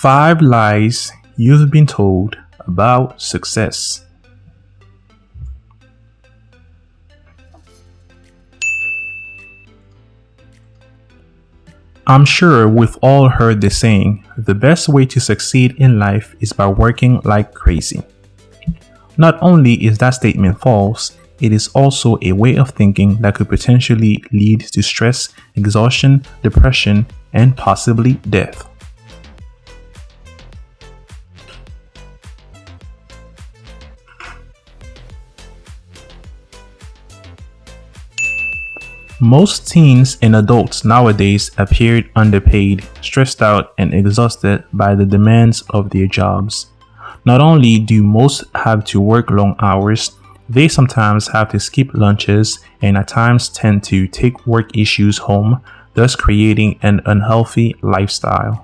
5 lies you've been told about success. I'm sure we've all heard the saying, the best way to succeed in life is by working like crazy. Not only is that statement false, it is also a way of thinking that could potentially lead to stress, exhaustion, depression, and possibly death. Most teens and adults nowadays appear underpaid, stressed out, and exhausted by the demands of their jobs. Not only do most have to work long hours, they sometimes have to skip lunches and at times tend to take work issues home, thus creating an unhealthy lifestyle.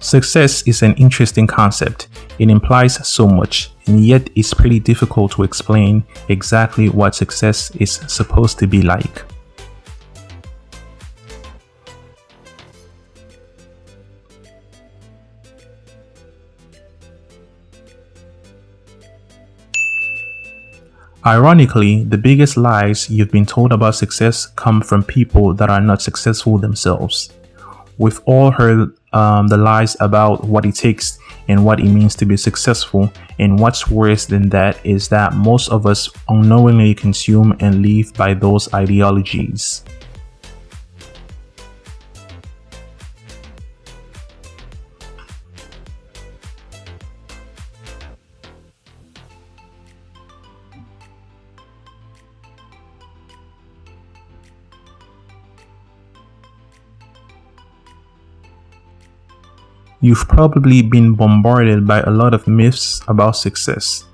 Success is an interesting concept. It implies so much, and yet it's pretty difficult to explain exactly what success is supposed to be like. Ironically, the biggest lies you've been told about success come from people that are not successful themselves. We've all heard the lies about what it takes and what it means to be successful, and what's worse than that is that most of us unknowingly consume and live by those ideologies. You've probably been bombarded by a lot of myths about success.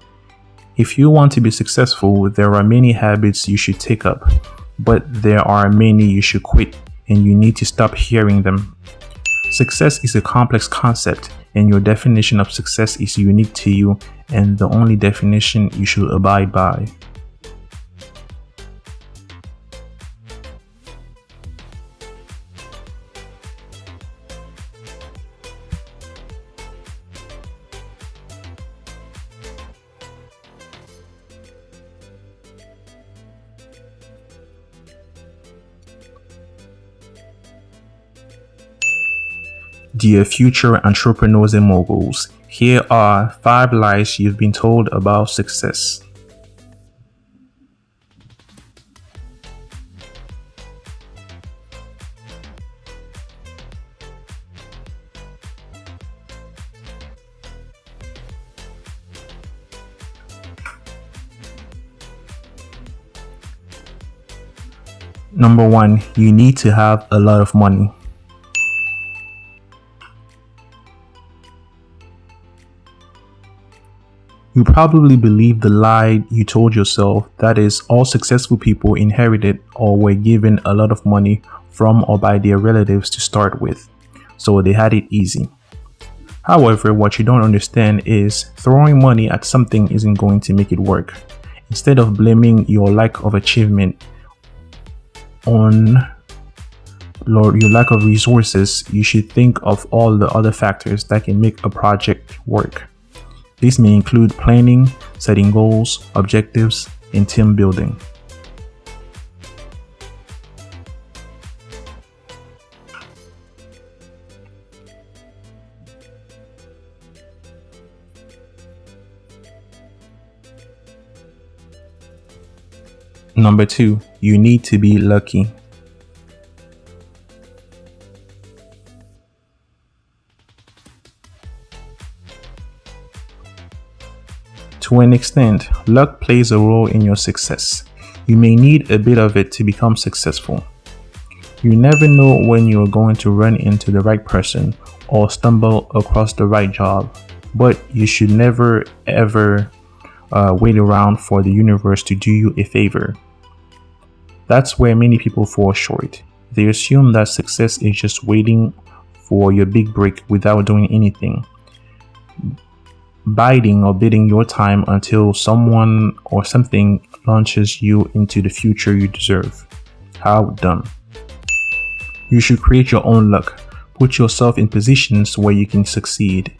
If you want to be successful, there are many habits you should take up, but there are many you should quit, and you need to stop hearing them. Success is a complex concept, and your definition of success is unique to you and the only definition you should abide by. Dear future entrepreneurs and moguls, here are 5 lies you've been told about success. Number 1, you need to have a lot of money. You probably believe the lie you told yourself, that is, all successful people inherited or were given a lot of money from or by their relatives to start with, so they had it easy. However, what you don't understand is throwing money at something isn't going to make it work. Instead of blaming your lack of achievement on your lack of resources, you should think of all the other factors that can make a project work. These may include planning, setting goals, objectives, and team building. Number 2, you need to be lucky. To an extent, luck plays a role in your success. You may need a bit of it to become successful. You never know when you are going to run into the right person or stumble across the right job, but you should never ever wait around for the universe to do you a favor. That's where many people fall short. They assume that success is just waiting for your big break without doing anything, biding or bidding your time until someone or something launches you into the future you deserve. How dumb. You should create your own luck. Put yourself in positions where you can succeed.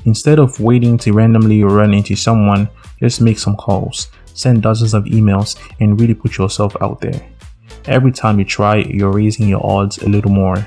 Instead of waiting to randomly run into someone, just make some calls, send dozens of emails, and really put yourself out there. Every time you try, you're raising your odds a little more.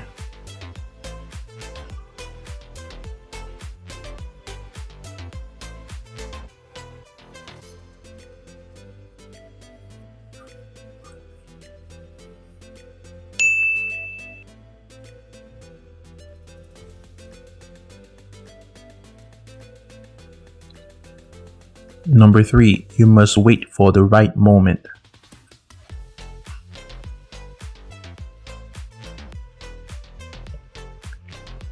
Number 3, you must wait for the right moment.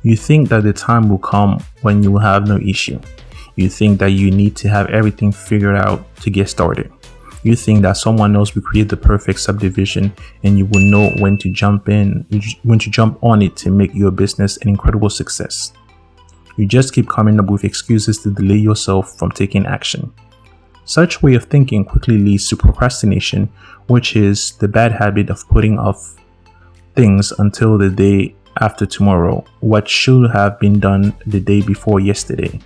You think that the time will come when you will have no issue. You think that you need to have everything figured out to get started. You think that someone else will create the perfect subdivision and you will know when to jump on it to make your business an incredible success. You just keep coming up with excuses to delay yourself from taking action. Such way of thinking quickly leads to procrastination, which is the bad habit of putting off things until the day after tomorrow, what should have been done the day before yesterday.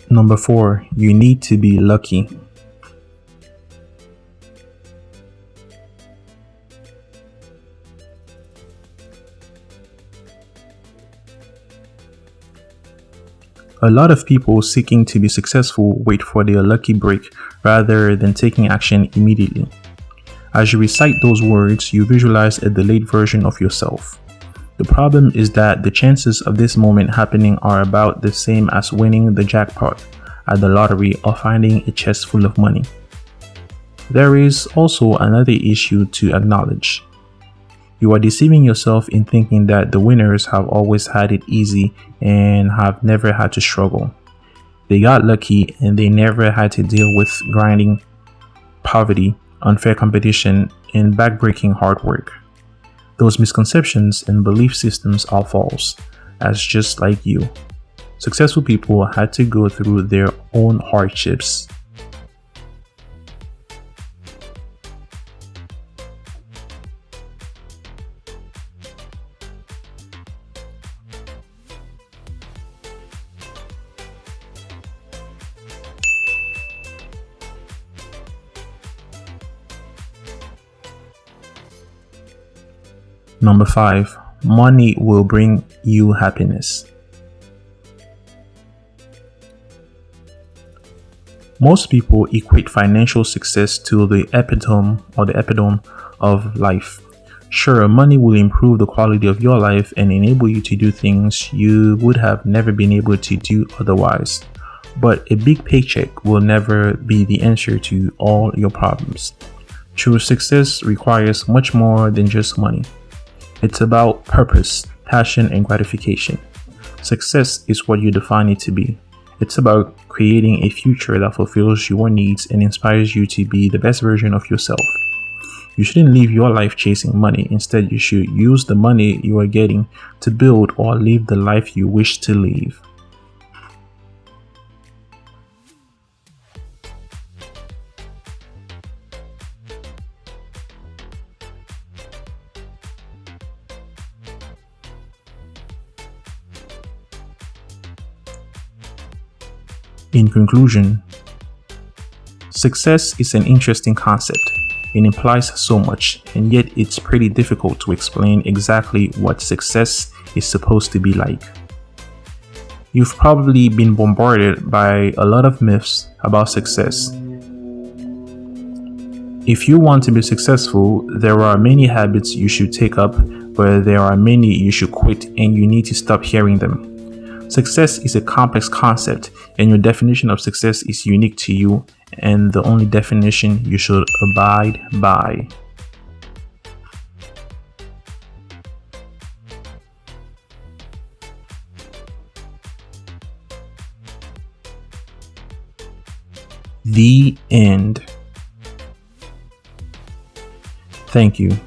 Number 4, you need to be lucky. A lot of people seeking to be successful wait for their lucky break rather than taking action immediately. As you recite those words, you visualize a delayed version of yourself. The problem is that the chances of this moment happening are about the same as winning the jackpot at the lottery or finding a chest full of money. There is also another issue to acknowledge. You are deceiving yourself in thinking that the winners have always had it easy and have never had to struggle. They got lucky and they never had to deal with grinding, poverty, unfair competition, and backbreaking hard work. Those misconceptions and belief systems are false, as just like you, successful people had to go through their own hardships. Number 5, money will bring you happiness. Most people equate financial success to the epitome of life. Sure, money will improve the quality of your life and enable you to do things you would have never been able to do otherwise. But a big paycheck will never be the answer to all your problems. True success requires much more than just money. It's about purpose, passion, and gratification. Success is what you define it to be. It's about creating a future that fulfills your needs and inspires you to be the best version of yourself. You shouldn't live your life chasing money. Instead, you should use the money you are getting to build or live the life you wish to live. In conclusion, success is an interesting concept. It implies so much, and yet it's pretty difficult to explain exactly what success is supposed to be like. You've probably been bombarded by a lot of myths about success. If you want to be successful, there are many habits you should take up, but there are many you should quit and you need to stop hearing them. Success is a complex concept, and your definition of success is unique to you and the only definition you should abide by. The end. Thank you.